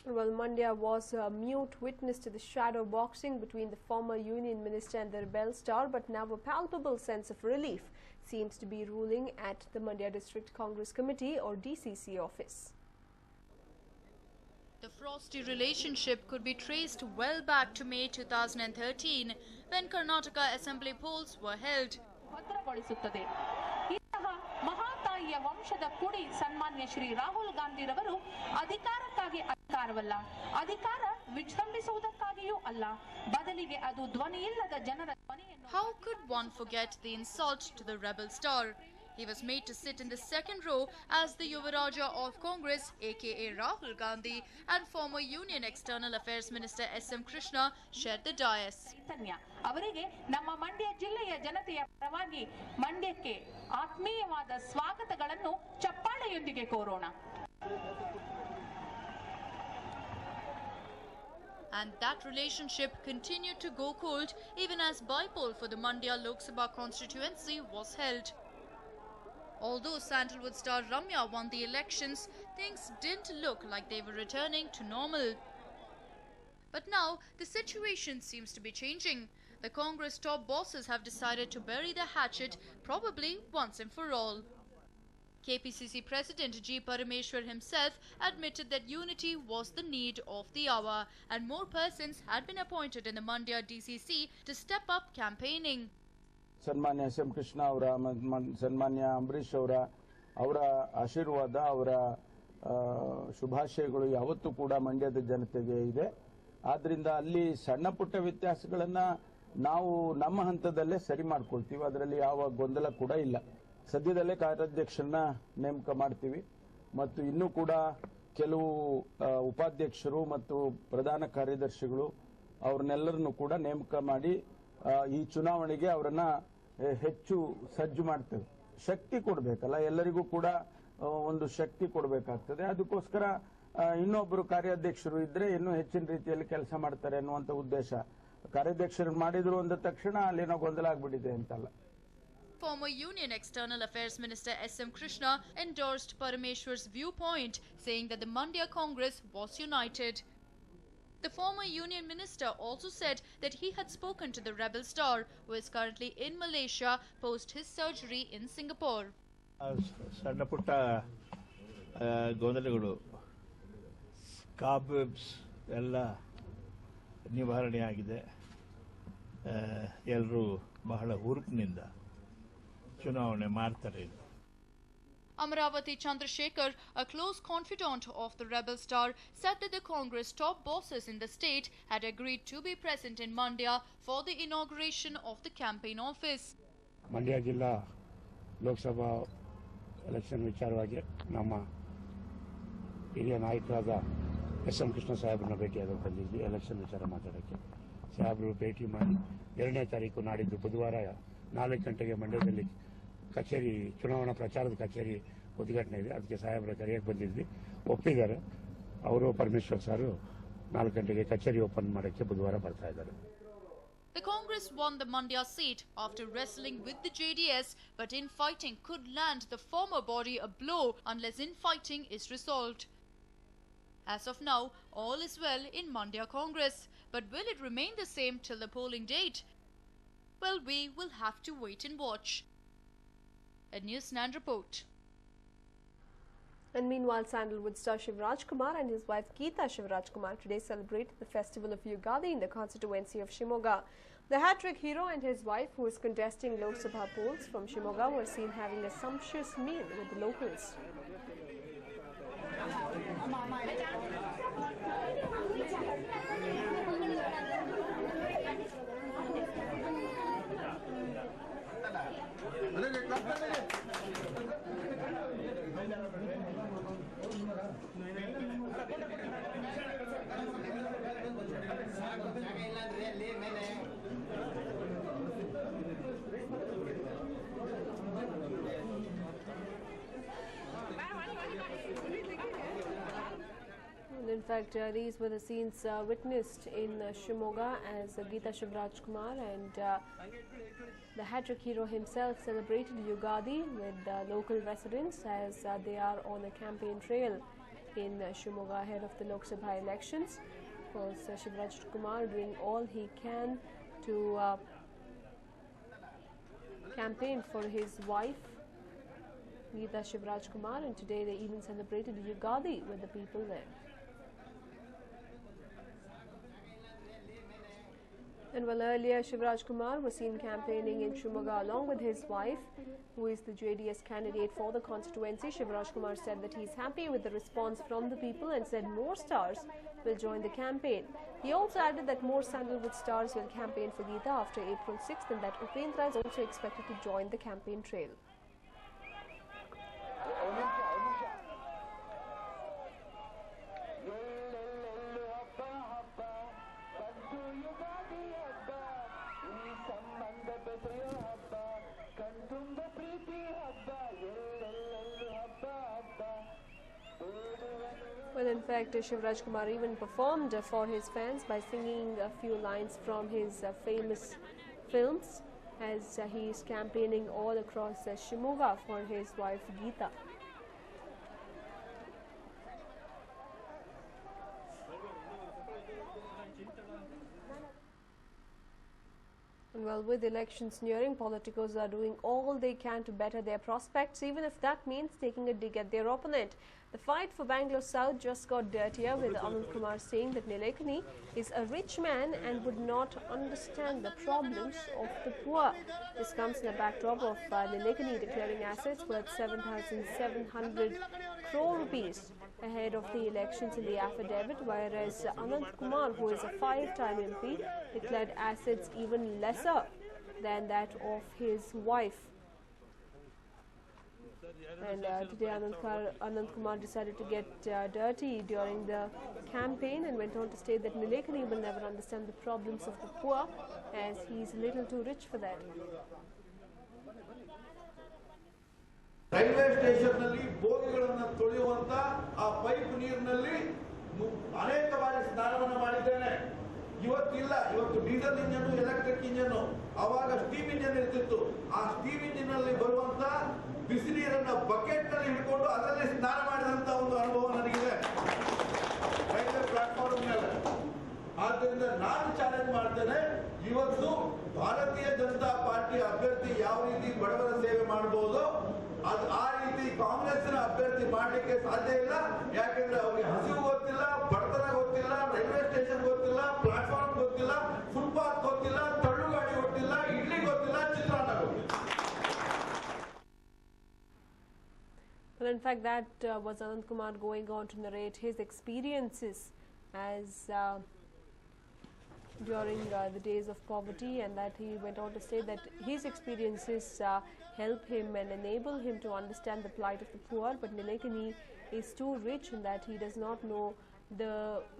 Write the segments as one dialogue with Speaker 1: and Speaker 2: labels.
Speaker 1: Well, Mandya was a mute witness to the shadow boxing between the former union minister and the rebel star, but now a palpable sense of relief seems to be ruling at the Mandya District Congress Committee or DCC office.
Speaker 2: The frosty relationship could be traced well back to May 2013 when Karnataka Assembly polls were held.
Speaker 3: ಮಹಾತಾಯಿಯ ವಂಶದ ಕುಡಿ ಸನ್ಮಾನ್ಯ ಶ್ರೀ ರಾಹುಲ್ ಗಾಂಧಿ ರವರು ಅಧಿಕಾರಕ್ಕಾಗಿ ಅಧಿಕಾರವಲ್ಲ, ಅಧಿಕಾರ ವಿಜೃಂಭಿಸುವುದಕ್ಕಾಗಿಯೂ ಅಲ್ಲ, ಬದಲಿಗೆ ಅದು ಧ್ವನಿಯಿಲ್ಲದ ಜನರ ಧ್ವನಿಯನ್ನು.
Speaker 2: How could one forget the insult to the rebel star? He was made to sit in the second row as the Yuvaraja of Congress, aka Rahul Gandhi, and former Union External Affairs Minister S.M. Krishna shared the dais.
Speaker 3: ಅವರಿಗೆ ನಮ್ಮ ಮಂಡ್ಯ ಜಿಲ್ಲೆಯ ಜನತೆಯ ಪರವಾಗಿ ಮಂಡ್ಯಕ್ಕೆ ಆತ್ಮೀಯವಾದ ಸ್ವಾಗತಗಳನ್ನು ಚಪ್ಪಾಳೆಯೊಂದಿಗೆ ಕೋರೋಣ.
Speaker 2: And that relationship continued to go cold even as bypoll for the Mandya Lok Sabha constituency was held. Although Sandalwood star Ramya won the elections, things didn't look like they were returning to normal. But now, the situation seems to be changing. The Congress top bosses have decided to bury the hatchet, probably once and for all. KPCC President G. Parameshwar himself admitted that unity was the need of the hour, and more persons had been appointed in the Mandya DCC to step up campaigning.
Speaker 4: ಸನ್ಮಾನ್ಯ S M Krishna ಅವರ ಸನ್ಮಾನ್ಯ ಅಂಬರೀಶ್ ಅವರ ಆಶೀರ್ವಾದ ಅವರ ಶುಭಾಶಯಗಳು ಯಾವತ್ತೂ ಕೂಡ ಮಂಡ್ಯದ ಜನತೆಗೆ ಇದೆ. ಆದ್ರಿಂದ ಅಲ್ಲಿ ಸಣ್ಣ ಪುಟ್ಟ ವ್ಯತ್ಯಾಸಗಳನ್ನ ನಾವು ನಮ್ಮ ಹಂತದಲ್ಲೇ ಸರಿ ಮಾಡ್ಕೊಳ್ತೀವಿ, ಅದರಲ್ಲಿ ಯಾವ ಗೊಂದಲ ಕೂಡ ಇಲ್ಲ. ಸದ್ಯದಲ್ಲೇ ಕಾರ್ಯಾಧ್ಯಕ್ಷರನ್ನ ನೇಮಕ ಮಾಡ್ತೀವಿ ಮತ್ತು ಇನ್ನೂ ಕೂಡ ಕೆಲವು ಉಪಾಧ್ಯಕ್ಷರು ಮತ್ತು ಪ್ರಧಾನ ಕಾರ್ಯದರ್ಶಿಗಳು ಅವ್ರನ್ನೆಲ್ಲರನ್ನು ಕೂಡ ನೇಮಕ ಮಾಡಿ ಈ ಚುನಾವಣೆಗೆ ಅವರನ್ನ ಹೆಚ್ಚು ಸಜ್ಜು ಮಾಡ್ತೇವೆ. ಶಕ್ತಿ ಕೊಡಬೇಕಲ್ಲ, ಎಲ್ಲರಿಗೂ ಕೂಡ ಒಂದು ಶಕ್ತಿ ಕೊಡಬೇಕಾಗ್ತದೆ. ಅದಕ್ಕೋಸ್ಕರ ಇನ್ನೊಬ್ಬರು ಕಾರ್ಯಾಧ್ಯಕ್ಷರು ಇದ್ರೆ ಇನ್ನೂ ಹೆಚ್ಚಿನ ರೀತಿಯಲ್ಲಿ ಕೆಲಸ ಮಾಡ್ತಾರೆ ಅನ್ನುವಂತ ಉದ್ದೇಶ. ಕಾರ್ಯಾಧ್ಯಕ್ಷರು ಮಾಡಿದ್ರು ಅಂದ ತಕ್ಷಣ ಅಲ್ಲೇನೋ ಗೊಂದಲ ಆಗ್ಬಿಟ್ಟಿದೆ ಅಂತಲ್ಲ.
Speaker 2: Former Union External Affairs Minister S.M. Krishna endorsed Parameshwar's viewpoint, saying that the Mandya Congress was united. The former Union Minister also said that he had spoken to the rebel star, who is currently in Malaysia post his surgery in Singapore.
Speaker 5: ಸಣ್ಣ ಪುಟ್ಟ ಗೊಂದಲಗಳು ಕಾಬ್ವೆಬ್ಸ್ ಎಲ್ಲ ನಿವಾರಣೆಯಾಗಿದೆ. ಎಲ್ಲರೂ ಬಹಳ ಹುರುಪಿನಿಂದ ಚುನಾವಣೆ ಮಾಡ್ತಾರೆ.
Speaker 2: Amravati Chandrasekhar, a close confidant of the rebel star, said that the Congress top bosses in the state had agreed to be present in Mandya for the inauguration of the campaign office.
Speaker 6: Mandya ಜಿಲ್ಲಾ Lok Sabha election ವಿಚಾರವಾಗಿ ನಮ್ಮ ಹಿರಿಯ ನಾಯಕರಾದ S M Krishna ಸಾಹೇಬ್ರನ್ನ ಭೇಟಿಯಾಗಿ ಬಂದಿದ್ವಿ. Election ವಿಚಾರ ಮಾತಾಡೋಕ್ಕೆ ಸಾಹೇಬರು ಭೇಟಿ ಮಾಡಿ 2ನೇ ತಾರೀಕು ನಾಡಿದ್ದು ಬುಧವಾರ 4 ಗಂಟೆಗೆ ಮಂಡ್ಯದಲ್ಲಿ ಕಚೇರಿ ಚುನಾವಣಾ ಪ್ರಚಾರದ ಕಚೇರಿ ಉದ್ಘಾಟನೆ ಇದೆ. ಅದಕ್ಕೆ ಸಾಹೇಬರ ಕರೆಯಕ್ಕೆ ಬಂದಿದ್ವಿ, ಒಪ್ಪಿದ್ದಾರೆ. ಅವರು ಪರಮೇಶ್ವರ್ ಸಾರು 4 ಗಂಟೆಗೆ ಕಚೇರಿ ಓಪನ್ ಮಾಡೋಕ್ಕೆ ಬುಧವಾರ ಬರ್ತಾ ಇದ್ದಾರೆ.
Speaker 2: The Congress won the Mandya seat after wrestling with the JDS, but infighting could land the former body a blow unless infighting is resolved. As of now, all is well in Mandya Congress, but will it remain the same till the polling date? Well, we will have to wait and watch. A News9 report.
Speaker 1: And meanwhile, Sandalwood star Shivraj Kumar and his wife Geeta Shivraj Kumar today celebrated the festival of Yugadi in the constituency of Shimoga. The hat-trick hero and his wife, who is contesting Lok Sabha polls from Shimoga, were seen having a sumptuous meal with the locals. In fact, these were the scenes witnessed in Shimoga as Geeta Shivraj Kumar and the hat-trick hero himself celebrated Yugadi with local residents as they are on a campaign trail. in Shimoga ahead of the Lok Sabha elections. Of course, Shivraj Kumar doing all he can to campaign for his wife, Geeta Shivraj Kumar, and today they even celebrated Yugadi with the people there. And well, earlier Shivraj Kumar was seen campaigning in Shimoga along with his wife, who is the JDS candidate for the constituency. Shivraj Kumar said that he's happy with the response from the people and said more stars will join the campaign. He also added that more Sandalwood stars will campaign for Geeta after April 6th and that Upendra is also expected to join the campaign trail. Well, in fact, Shivraj Kumar even performed for his fans by singing a few lines from his famous films as he is campaigning all across Shimoga for his wife Geeta. And well, with elections nearing, politicos are doing all they can to better their prospects, even if that means taking a dig at their opponent. The fight for Bangalore South just got dirtier, with Anand Kumar saying that Nilekani is a rich man and would not understand the problems of the poor. This comes in a backdrop of Nilekani declaring assets worth 7,700 crore rupees ahead of the elections in the affidavit, whereas Anand Kumar, who is a 5-time MP, declared assets even lesser than that of his wife. And today Anand Kumar decided to get dirty during the campaign and went on to state that Nilekani will never understand the problems of the poor as he is a little too rich for that.
Speaker 7: Railway station ನಲ್ಲಿ ಬೋಗಿಗಳನ್ನು ತೊಳೆಯುವಂತ ಆ pipe ನೀರಿನಲ್ಲಿ ಅನೇಕ ಬಾರಿ ಸ್ನಾನವನ್ನು ಮಾಡಿದ್ದೇನೆ. ಇವತ್ತಿಲ್ಲ, ಇವತ್ತು ಡೀಸೆಲ್ ಇಂಜನ್, ಎಲೆಕ್ಟ್ರಿಕ್ ಇಂಜನ್, ಅವಾಗ ಸ್ಟೀಮ್ ಇಂಜನ್ ಇರ್ತಿತ್ತು. ಆ ಸ್ಟೀಮ್ ಇಂಜಿನ್ ನಲ್ಲಿ ಬರುವಂತ ಬಿಸಿ ನೀರನ್ನ ಬಕೆಟ್ ನಲ್ಲಿ ಹಿಡ್ಕೊಂಡು ಅದರಲ್ಲಿ ಸ್ನಾನ ಮಾಡಿದಂತ ಒಂದು ಅನುಭವ ನನಗಿದೆ ರೈಲ್ವೆ ಪ್ಲಾಟ್ಫಾರ್ಮ್ ಮೇಲೆ. ಆದ್ದರಿಂದ ನಾನು ಚಾಲೆಂಜ್ ಮಾಡ್ತೇನೆ, ಇವತ್ತು ಭಾರತೀಯ ಜನತಾ ಪಾರ್ಟಿ ಅಭ್ಯರ್ಥಿ ಯಾವ ರೀತಿ ಬಡವರ ಸೇವೆ ಮಾಡಬಹುದು ಅದು ಆ ರೀತಿ ಕಾಂಗ್ರೆಸ್ನ ಅಭ್ಯರ್ಥಿ ಮಾಡಲಿಕ್ಕೆ ಸಾಧ್ಯ ಇಲ್ಲ. ಯಾಕೆಂದ್ರೆ ಅವರಿಗೆ ಹಸಿವು ಗೊತ್ತಿಲ್ಲ, ಬಡತನ ಗೊತ್ತಿಲ್ಲ, ರೈಲ್ವೆ ಸ್ಟೇಷನ್ ಗೊತ್ತಿಲ್ಲ, ಪ್ಲಾಟ್ಫಾರ್ಮ್ ಗೊತ್ತಿಲ್ಲ, ಫುಟ್ಪಾತ್ ಗೊತ್ತಿಲ್ಲ, ತಳ್ಳುಗಾಡಿ ಗೊತ್ತಿಲ್ಲ, ಇಡ್ಲಿ ಗೊತ್ತಿಲ್ಲ, ಚಿತ್ರಾನ್ನ ಗೊತ್ತಿಲ್ಲ.
Speaker 1: Well, in fact, that was Anand Kumar going on to narrate his experiences as during the days of poverty, and that he went on to say that his experiences help him and enable him to understand the plight of the poor, but Nilekani is too rich and that he does not know the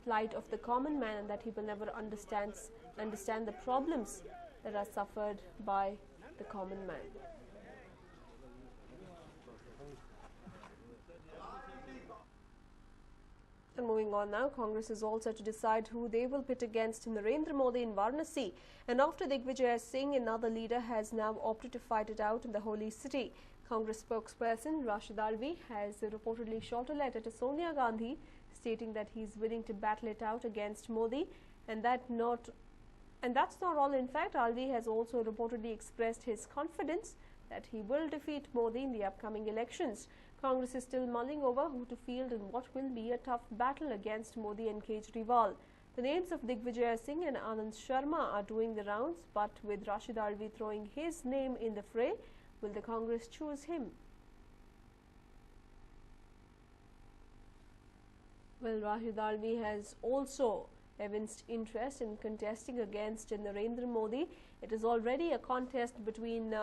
Speaker 1: plight of the common man and that he will never understand the problems that are suffered by the common man. And moving on now, Congress is also to decide who they will pit against Narendra Modi in Varanasi. And after Digvijay Singh, another leader has now opted to fight it out in the holy city. Congress spokesperson Rashid Alvi has reportedly shot a letter to Sonia Gandhi stating that he is willing to battle it out against Modi, and that's not all. In fact, Alvi has also reportedly expressed his confidence that he will defeat Modi in the upcoming elections. Congress is still mulling over who to field in what will be a tough battle against Modi and Kejriwal. The names of Digvijay Singh and Anand Sharma are doing the rounds, but with Rashid Alvi throwing his name in the fray, will the Congress choose him? Well, Rashid Alvi has also evinced interest in contesting against Narendra Modi. It is already a contest between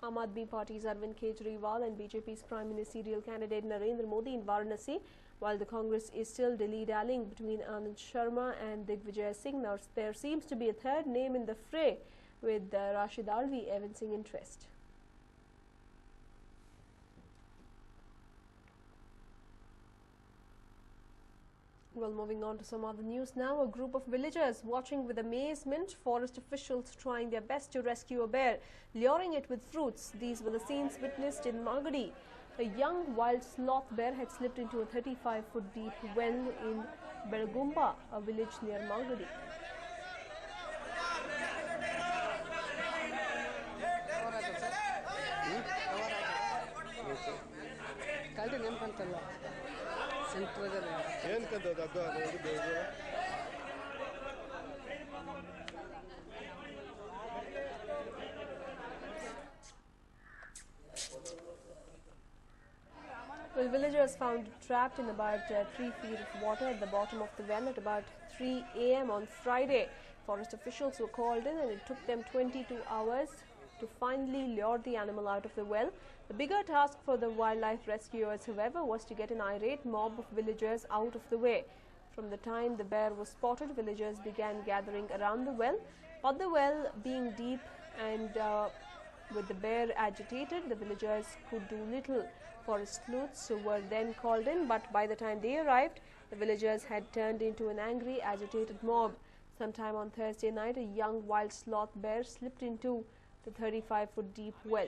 Speaker 1: Aam Aadmi Party's Arvind Kejriwal and BJP's Prime Ministerial candidate Narendra Modi in Varanasi, while the Congress is still dilly-dallying between Anand Sharma and Digvijay Singh. Now, there seems to be a third name in the fray, with Rashid Alvi evincing interest. Well, moving on to some other news now. A group of villagers watching with amazement forest officials trying their best to rescue a bear, luring it with fruits. These were the scenes witnessed in Magadi. A young wild sloth bear had slipped into a 35-foot deep well in Belgumba, a village near Magadi. Well, villagers found it trapped in about 3 feet of water at the bottom of the well at about 3 a.m. on Friday. Forest officials were called in and it took them 22 hours to finally lure the animal out of the well. The bigger task for the wildlife rescuers, however, was to get an irate mob of villagers out of the way. From the time the bear was spotted, villagers began gathering around the well. But the well being deep and with the bear agitated, the villagers could do little. Forest sleuths were then called in, but by the time they arrived, the villagers had turned into an angry, agitated mob. Sometime on Thursday night, a young wild sloth bear slipped into the 35-foot deep well.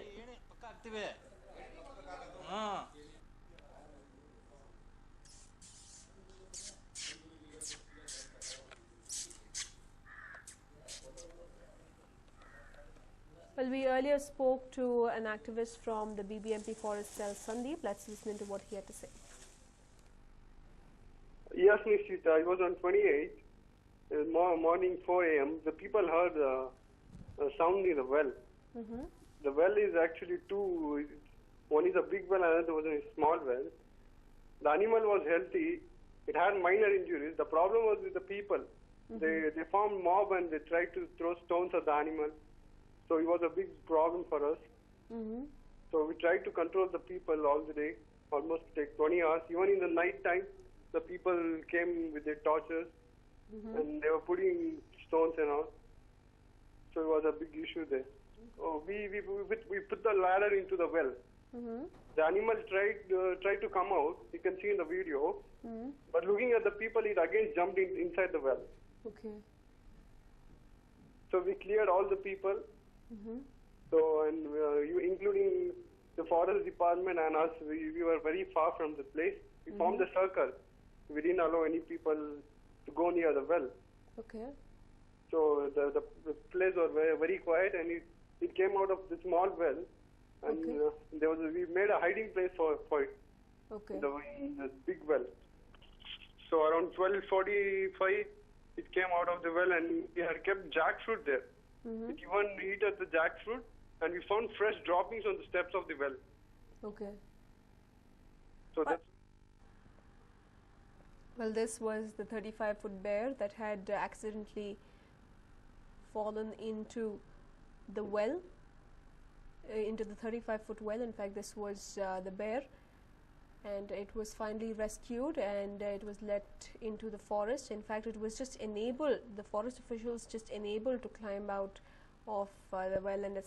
Speaker 1: Well, we earlier spoke to an activist from the BBMP Forest Cell, Sandeep. Let's listen to what he had to say.
Speaker 8: Yes, Nishita, it was on 28th, morning 4 a.m. The people heard a sound in the well. The well is actually two. One is a big well, another was a small well. The animal was healthy. It had minor injuries. The problem was with the people. They formed mob and they tried to throw stones at the animal. So it was a big problem for us. So we tried to control the people all the day, almost take 20 hours. Even in the night time, the people came with their torches and they were putting stones and all. So it was a big issue there. We put the ladder into the well. The animal tried to come out. You can see in the video. But looking at the people, it again jumped inside the well.
Speaker 1: Okay.
Speaker 8: So we cleared all the people. So, and you, including the forest department and us, we were very far from the place. We formed a circle. We didn't allow any people to go near the well.
Speaker 1: Okay.
Speaker 8: So the place was very, very quiet, and it came out of the small well, and we made a hiding place for it.
Speaker 1: Okay.
Speaker 8: In the big well. So around 12:45, it came out of the well, and we had kept jackfruit there. It even eaten the jackfruit, and we found fresh droppings on the steps of the well.
Speaker 1: Okay.
Speaker 8: So that's.
Speaker 1: Well, this was the 35-foot bear that had accidentally fallen into the well, into the 35-foot well. In fact, this was the bear, and it was finally rescued and it was let into the forest. In fact, it was just enabled, the forest officials just enabled to climb out of the well, and